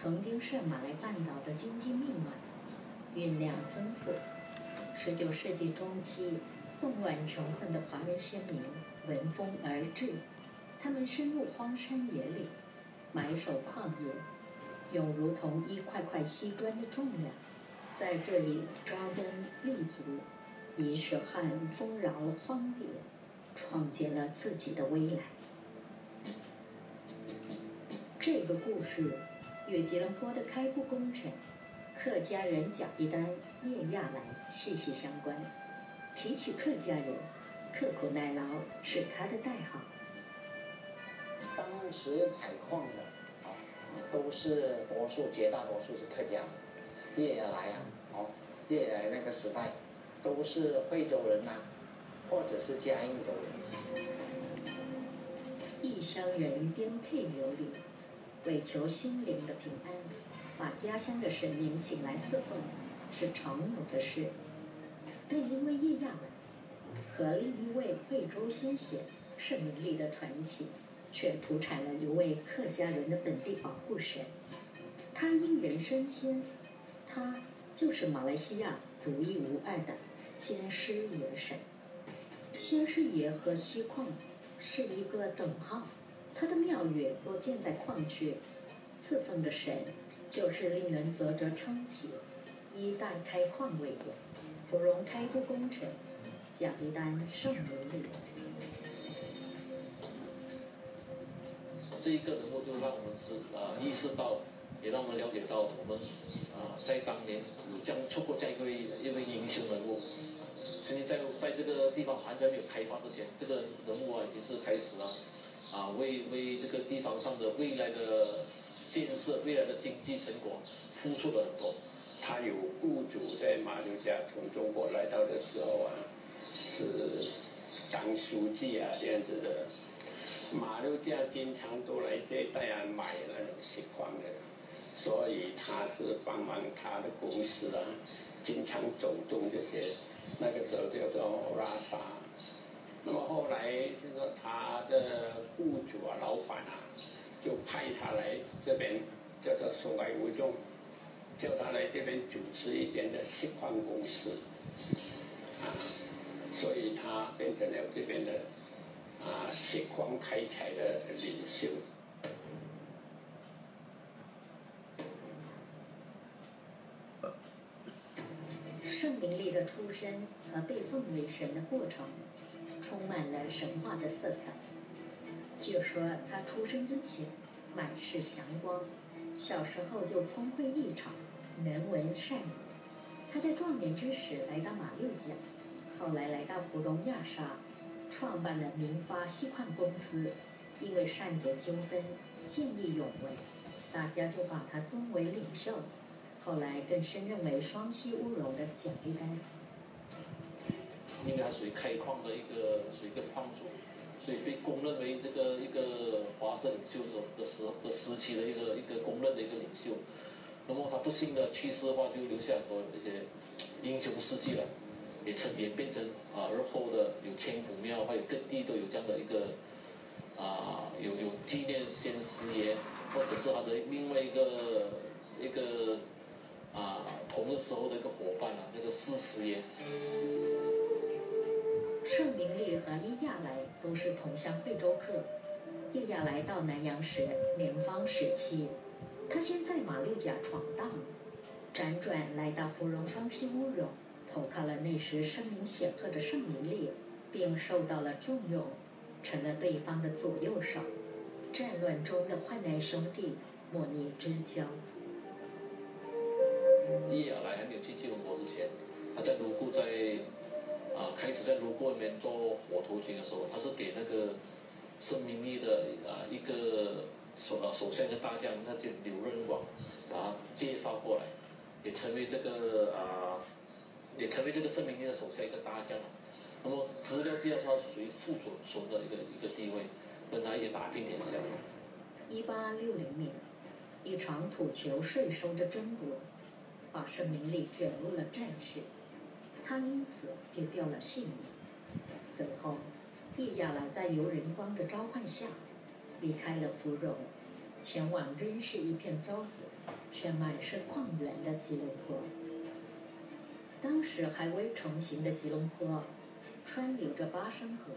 曾经是马来半岛的经济命脉，蕴量丰富。19世纪中期，动乱穷困的华人先民闻风而至，他们深入荒山野岭，埋首旷野，用如同一块块锡砖的重量，在这里扎根立足，以血汗丰饶了荒地，创建了自己的未来。这个故事与吉隆坡的开埠工程、客家人贾必丹、叶亚来息息相关。提起客家人，刻苦耐劳是他的代号。当时采矿的都是绝大多数是客家人。叶亚来叶亚来那个时代都是惠州人或者是嘉应州人。异乡人颠沛流离，为求心灵的平安，把家乡的神明请来侍奉，是常有的事。但因为叶亚来和另一位惠州先贤盛明利的传奇，却土产了一位客家人的本地保护神。他因人升仙，他就是马来西亚独一无二的仙师爷神。仙师爷和锡矿是一个等号，他的庙宇多建在矿区，侍奉的神就是令人啧啧称奇、一代开矿伟人、芙蓉开埠工程贾必丹盛明利。这一个人物就让我们意识到，也让我们了解到我们在当年有这样错过这样一位英雄人物。其实在这个地方还没有开发之前，这个人物已经是开始了为这个地方上的未来的建设、未来的经济成果付出了很多。他有雇主在马六甲从中国来到的时候是当书记这样子的。马六甲经常都来这一带买那种锡矿的，所以他是帮忙他的公司经常走动这些，那个时候叫做拉萨。那么后来这个他的雇主老板就派他来这边，叫做松来无中，叫他来这边主持一间的锡矿公司所以他变成了这边的锡矿开采的领袖。盛明利的出身和被奉为神的过程，充满了神话的色彩。据说他出生之前满是祥光，小时候就聪慧异常，能文善武。他在壮年之时来到马六甲，后来来到芙蓉亚沙，创办了明发锡矿公司。因为善解纠纷、见义勇为，大家就把他尊为领袖。后来更升任为双溪乌龙的贾必丹。因为他属于开矿的一个矿主，所以被公认为这个一个华社领袖的时期的一个公认的一个领袖。那么他不幸的去世的话，就留下很多这些英雄事迹了，也变成日后的有千古庙，还有各地都有这样的一个有纪念先师爷，或者是他的另外一个同个时候的一个伙伴那个四师爷。盛明利和叶亚来都是同乡惠州客。叶亚来到南洋时年方17，他先在马六甲闯荡，辗转来到芙蓉双溪乌龙，投靠了那时声名显赫的盛明利，并受到了重用，成了对方的左右手。战乱中的患难兄弟莫逆之交。叶亚来还没有去吉隆坡之前，他在泸沽开始在泸沽那边做火头军的时候，他是给那个盛明利的一个手下一个大将，那就刘任广，把他介绍过来，也成为这个盛明利的手下一个大将。那么资料介绍他属于副总统的一个地位，跟他一起打拼天下。1860年，一场土球税收的争夺，把盛明利卷入了战事，他因此就掉了性命。随后，叶亚来在游仁光的召唤下，离开了芙蓉，前往仍是一片沼泽，却满是矿源的吉隆坡。当时还未成型的吉隆坡，穿流着巴生河，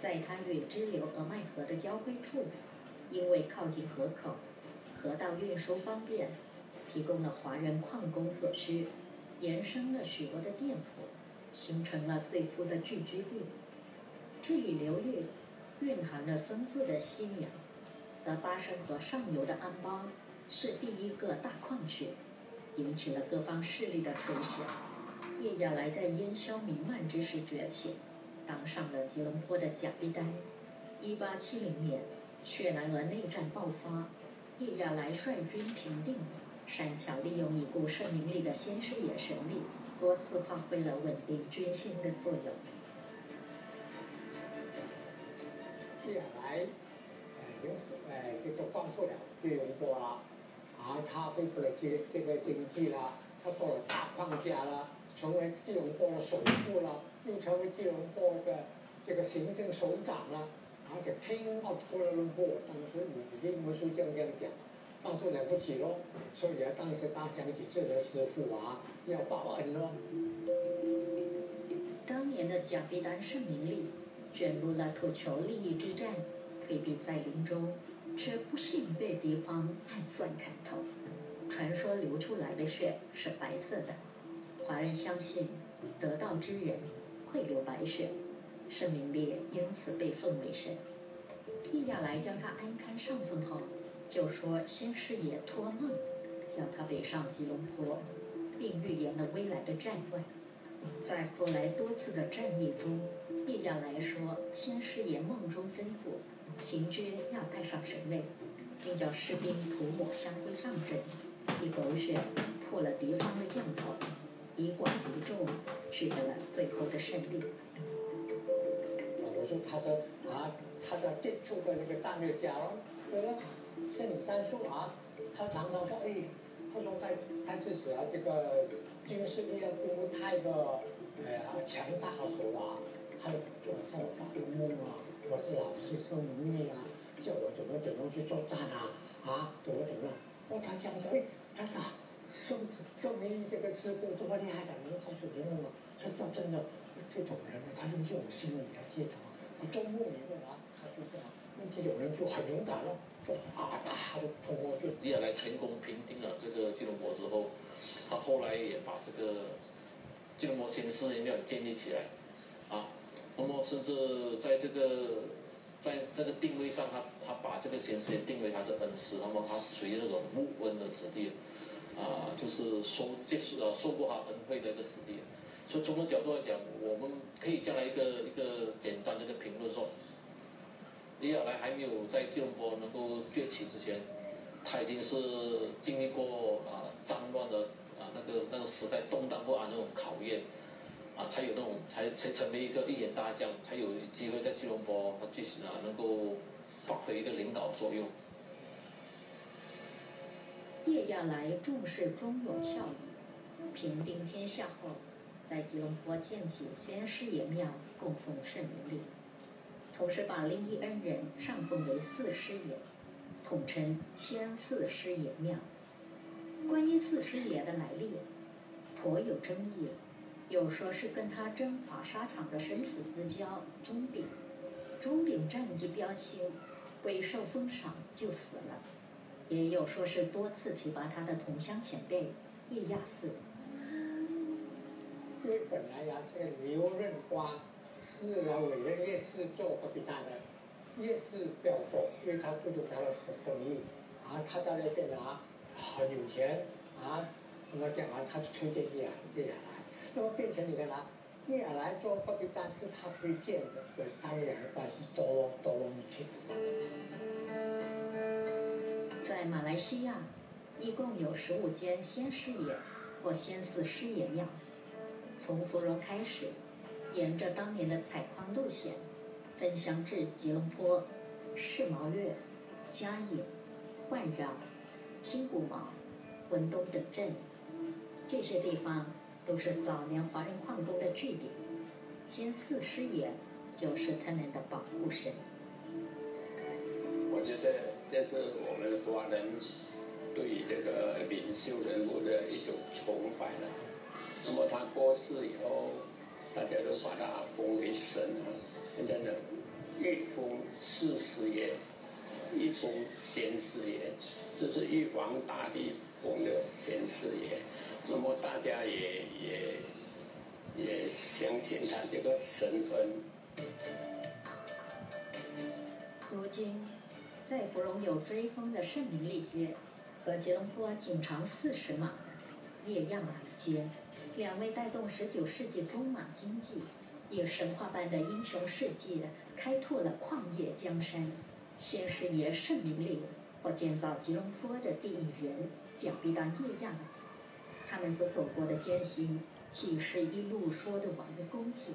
在它与支流俄麦河的交汇处，因为靠近河口，河道运输方便，提供了华人矿工所需，延伸了许多的店铺，形成了最初的聚居地。这一流域蕴含了丰富的犀苗，而巴生河上游的安邦是第一个大矿区，引起了各方势力的垂涎。叶亚来在烟消弥漫之时崛起，当上了吉隆坡的甲必丹。1870年，雪兰莪内战爆发，叶亚来率军平定，擅长利用已故盛名里的先师爷神力，多次发挥了稳定军心的作用。叶亚来，这个帮助了吉隆坡啦，他恢复了这个经济啦，他做了大矿家啦，成为吉隆坡的首富啦，又成为吉隆坡的这个行政首长啦，而且 King of Kuala Lumpur， 当时英文书这样讲，当时了不起咯，所以当时他想起这个师傅要报恩咯。当年的甲必丹盛名利卷入了土求利益之战，退避在林中，却不幸被敌方暗算砍头。传说流出来的血是白色的，华人相信得道之人会流白血，盛名利因此被奉为神。叶亚来将他安堪上坟后，就说先师爷托梦要他北上吉隆坡，并预言了未来的战乱。在后来多次的战役中，叶亚来说先师爷梦中吩咐行军要带上神位，并叫士兵涂抹香灰上阵，以狗血破了敌方的将头，以寡敌众，取得了最后的胜利。我说他的接触的那个战略家咯，像李三树他常常说，他说他自己这个军事力量并不太的强大的时候他就向我发梦我是老师生明命叫我怎么去作战怎么样，他讲的他讲生明这个师傅这么厉害的人，他属于那么，他说真的这种人他用这种心理来接触周末里面他就这样，这种人就很勇敢了，他就冲过去。叶亚来成功平定了这个吉隆坡之后，他后来也把这个吉隆坡先师爷庙建立起来，那么甚至在这个定位上，他把这个先师爷定为他是恩师，那么他属于那种穆恩的子弟，就是受过他恩惠的一个子弟。所以从这个角度来讲，我们可以这样来一个简单的一个评论说，叶亚来还没有在吉隆坡能够崛起之前，他已经是经历过战乱的那个时代动荡不安这种考验，才有那种才成为一个一员大将，才有机会在吉隆坡他继续能够发挥一个领导作用。叶亚来重视忠勇孝义，平定天下后，在吉隆坡建起先师爷庙供奉圣明利，同时把另一恩人上奉为四师爷，统称先四师爷庙。关于四师爷的来历，颇有争议，有说是跟他征伐沙场的生死之交钟炳战绩标青，未受封赏就死了，也有说是多次提拔他的同乡前辈叶亚嗣。因为本来这个刘任光是委任叶氏做隔壁单的，叶氏不要做，因为他注重他的生意他在那边很有钱那么这样他就推荐叶亚来，那么变成你看叶亚来做隔壁单是他推荐的，可是他们两个关系多容易起。在马来西亚，一共有15间先师爷或先四师爷庙。从芙蓉开始，沿着当年的采矿路线，分乡至吉隆坡、世毛越、嘉义、万饶、新古毛、文东等镇。这些地方都是早年华人矿工的据点，先四师爷就是他们的保护神。我觉得这是我们华人对于这个领袖人物的一种崇拜了。那么他过世以后，大家都把他封为神啊，现在呢，御封四师爷，御封先师爷，这是玉皇大帝封的先师爷。那么大家也相信他这个身份。如今，在芙蓉有追封的圣明利街和吉隆坡仅长40码的叶样来街，两位带动19世纪中马经济，以神话般的英雄事迹开拓了矿业江山。先师爷圣明利或建造吉隆坡的第一人，脚逼到叶样，他们所走过的艰辛，岂是一路说得完的功绩？